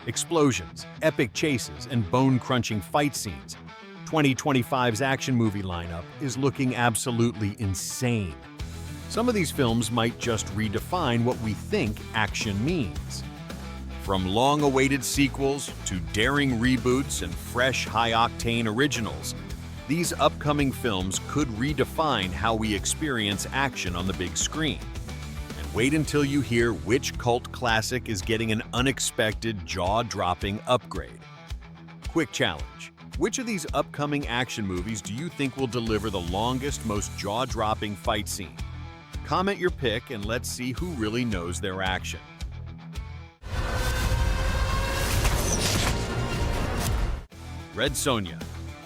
explosions, epic chases, and bone-crunching fight scenes. 2025's action movie lineup is looking absolutely insane. Some of these films might just redefine what we think action means. From long-awaited sequels to daring reboots and fresh, high-octane originals, these upcoming films could redefine how we experience action on the big screen. And wait until you hear which cult classic is getting an unexpected, jaw-dropping upgrade. Quick challenge. Which of these upcoming action movies do you think will deliver the longest, most jaw-dropping fight scene? Comment your pick and let's see who really knows their action. Red Sonja.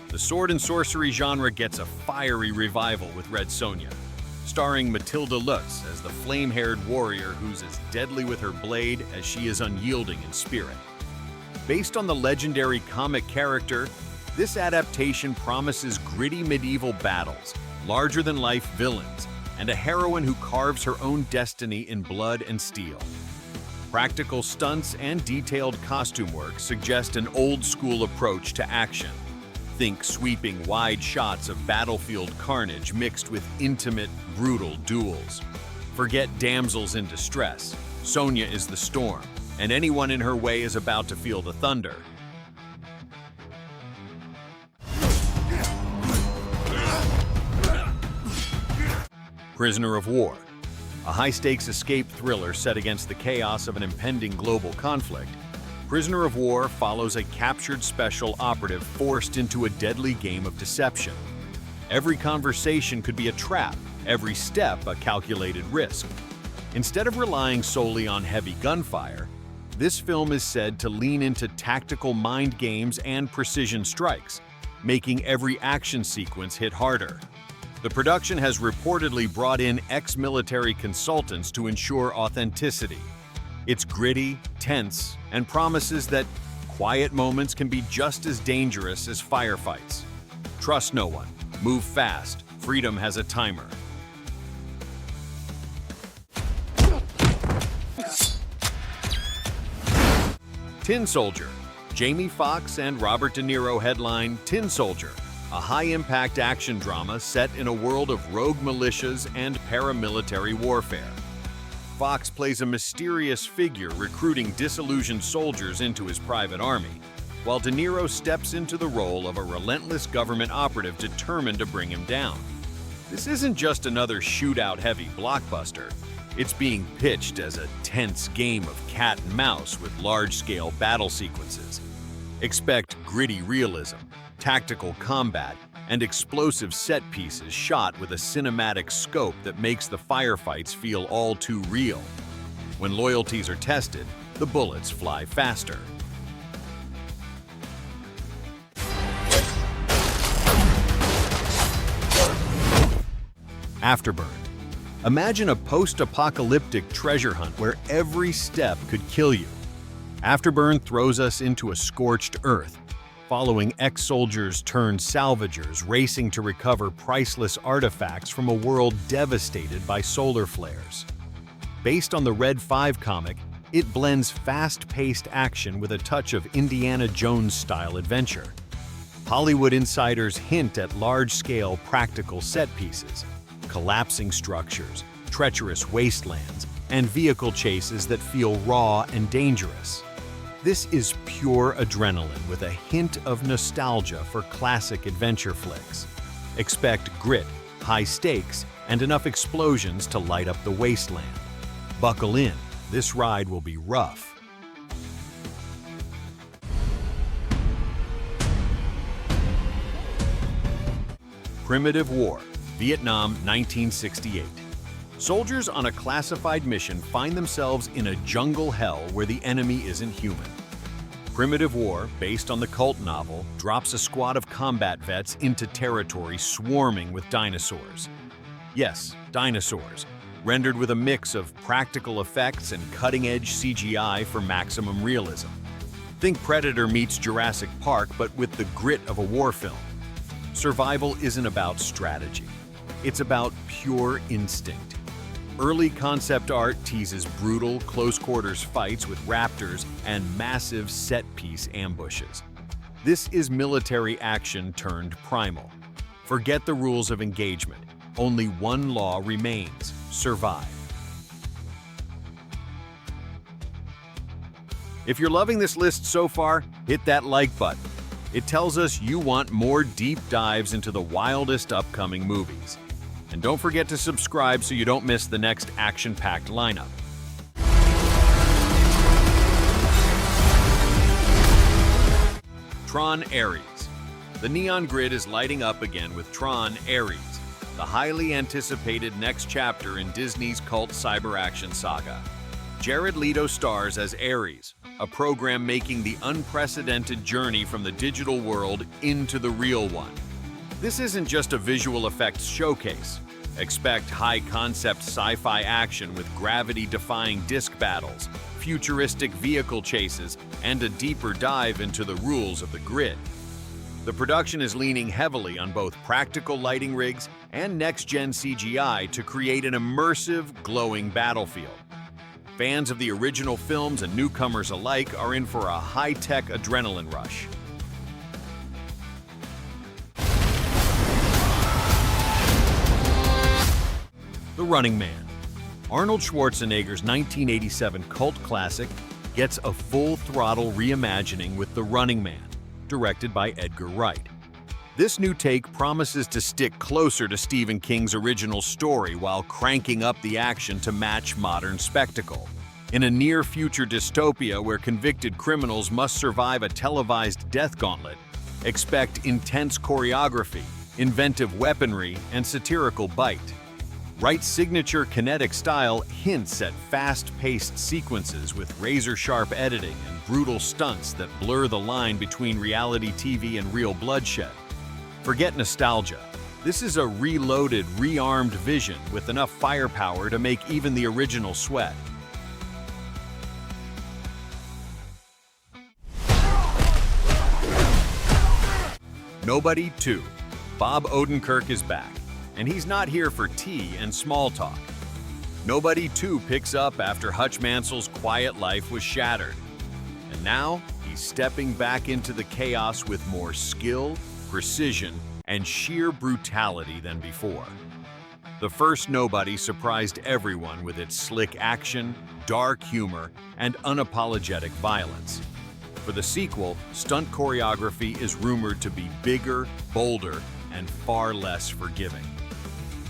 The sword and sorcery genre gets a fiery revival with Red Sonja, starring Matilda Lutz as the flame-haired warrior who's as deadly with her blade as she is unyielding in spirit. Based on the legendary comic character, this adaptation promises gritty medieval battles, larger-than-life villains, and a heroine who carves her own destiny in blood and steel. Practical stunts and detailed costume work suggest an old-school approach to action. Think sweeping wide shots of battlefield carnage mixed with intimate, brutal duels. Forget damsels in distress. Sonja is the storm, and anyone in her way is about to feel the thunder. Prisoner of War. A high-stakes escape thriller set against the chaos of an impending global conflict, Prisoner of War follows a captured special operative forced into a deadly game of deception. Every conversation could be a trap, every step a calculated risk. Instead of relying solely on heavy gunfire, this film is said to lean into tactical mind games and precision strikes, making every action sequence hit harder. The production has reportedly brought in ex-military consultants to ensure authenticity. It's gritty, tense, and promises that quiet moments can be just as dangerous as firefights. Trust no one. Move fast. Freedom has a timer. Tin Soldier. Jamie Foxx and Robert De Niro headline Tin Soldier, a high-impact action drama set in a world of rogue militias and paramilitary warfare. Foxx plays a mysterious figure recruiting disillusioned soldiers into his private army, while De Niro steps into the role of a relentless government operative determined to bring him down. This isn't just another shootout-heavy blockbuster. It's being pitched as a tense game of cat and mouse with large-scale battle sequences. Expect gritty realism, tactical combat, and explosive set pieces shot with a cinematic scope that makes the firefights feel all too real. When loyalties are tested, the bullets fly faster. Afterburn. Imagine a post-apocalyptic treasure hunt where every step could kill you. Afterburn throws us into a scorched earth, following ex-soldiers turned salvagers racing to recover priceless artifacts from a world devastated by solar flares. Based on the Red 5 comic, it blends fast-paced action with a touch of Indiana Jones-style adventure. Hollywood insiders hint at large-scale practical set pieces, collapsing structures, treacherous wastelands, and vehicle chases that feel raw and dangerous. This is pure adrenaline with a hint of nostalgia for classic adventure flicks. Expect grit, high stakes, and enough explosions to light up the wasteland. Buckle in, this ride will be rough. Primitive War, Vietnam, 1968. Soldiers on a classified mission find themselves in a jungle hell where the enemy isn't human. Primitive War, based on the cult novel, drops a squad of combat vets into territory swarming with dinosaurs. Yes, dinosaurs, rendered with a mix of practical effects and cutting-edge CGI for maximum realism. Think Predator meets Jurassic Park, but with the grit of a war film. Survival isn't about strategy. It's about pure instinct. Early concept art teases brutal, close-quarters fights with raptors and massive set-piece ambushes. This is military action turned primal. Forget the rules of engagement. Only one law remains: survive. If you're loving this list so far, hit that like button. It tells us you want more deep dives into the wildest upcoming movies. And don't forget to subscribe so you don't miss the next action-packed lineup. Tron Ares. The neon grid is lighting up again with Tron Ares, the highly anticipated next chapter in Disney's cult cyber-action saga. Jared Leto stars as Ares, a program making the unprecedented journey from the digital world into the real one. This isn't just a visual effects showcase. Expect high-concept sci-fi action with gravity-defying disc battles, futuristic vehicle chases, and a deeper dive into the rules of the grid. The production is leaning heavily on both practical lighting rigs and next-gen CGI to create an immersive, glowing battlefield. Fans of the original films and newcomers alike are in for a high-tech adrenaline rush. The Running Man. Arnold Schwarzenegger's 1987 cult classic gets a full-throttle reimagining with The Running Man, directed by Edgar Wright. This new take promises to stick closer to Stephen King's original story while cranking up the action to match modern spectacle. In a near-future dystopia where convicted criminals must survive a televised death gauntlet, expect intense choreography, inventive weaponry, and satirical bite. Wright's signature kinetic style hints at fast-paced sequences with razor-sharp editing and brutal stunts that blur the line between reality TV and real bloodshed. Forget nostalgia. This is a reloaded, rearmed Vision with enough firepower to make even the original sweat. Nobody 2. Bob Odenkirk is back, and he's not here for tea and small talk. Nobody 2 picks up after Hutch Mansel's quiet life was shattered. And now, he's stepping back into the chaos with more skill, precision, and sheer brutality than before. The first Nobody surprised everyone with its slick action, dark humor, and unapologetic violence. For the sequel, stunt choreography is rumored to be bigger, bolder, and far less forgiving.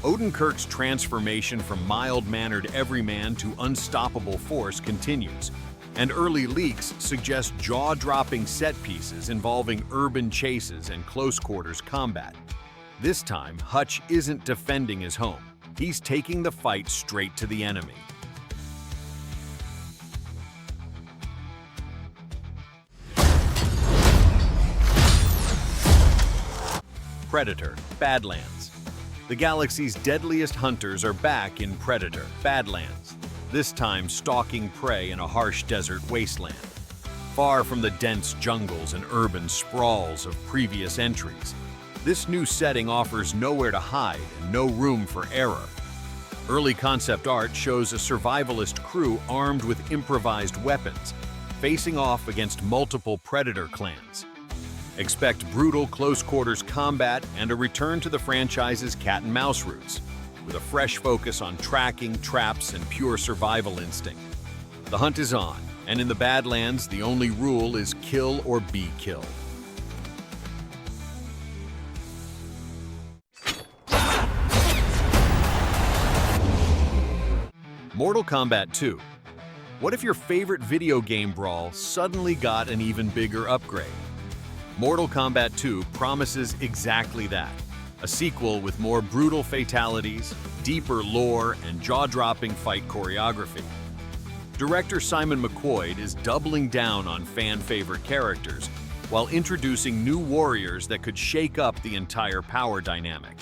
Odenkirk's transformation from mild-mannered everyman to unstoppable force continues, and early leaks suggest jaw-dropping set pieces involving urban chases and close-quarters combat. This time, Hutch isn't defending his home. He's taking the fight straight to the enemy. Predator: Badlands. The galaxy's deadliest hunters are back in Predator: Badlands, this time stalking prey in a harsh desert wasteland. Far from the dense jungles and urban sprawls of previous entries, this new setting offers nowhere to hide and no room for error. Early concept art shows a survivalist crew armed with improvised weapons, facing off against multiple Predator clans. Expect brutal close-quarters combat and a return to the franchise's cat-and-mouse roots, with a fresh focus on tracking, traps, and pure survival instinct. The hunt is on, and in the Badlands, the only rule is kill or be killed. Mortal Kombat 2. What if your favorite video game brawl suddenly got an even bigger upgrade? Mortal Kombat 2 promises exactly that, a sequel with more brutal fatalities, deeper lore, and jaw-dropping fight choreography. Director Simon McQuoid is doubling down on fan-favorite characters while introducing new warriors that could shake up the entire power dynamic.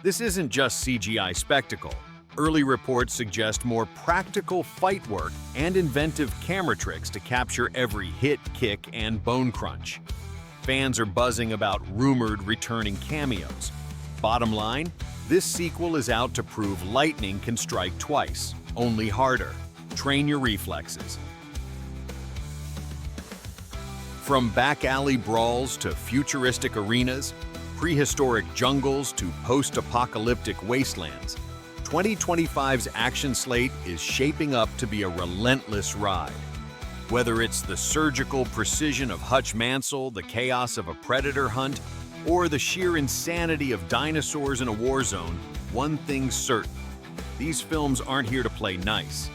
This isn't just CGI spectacle. Early reports suggest more practical fight work and inventive camera tricks to capture every hit, kick, and bone crunch. Fans are buzzing about rumored returning cameos. Bottom line, This sequel is out to prove lightning can strike twice, only harder. Train your reflexes. From back-alley brawls to futuristic arenas, prehistoric jungles to post-apocalyptic wastelands, 2025's action slate is shaping up to be a relentless ride. Whether it's the surgical precision of Hutch Mansell, the chaos of a predator hunt, or the sheer insanity of dinosaurs in a war zone, one thing's certain: these films aren't here to play nice.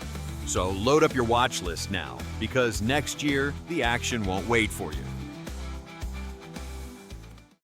So load up your watch list now, because next year, the action won't wait for you.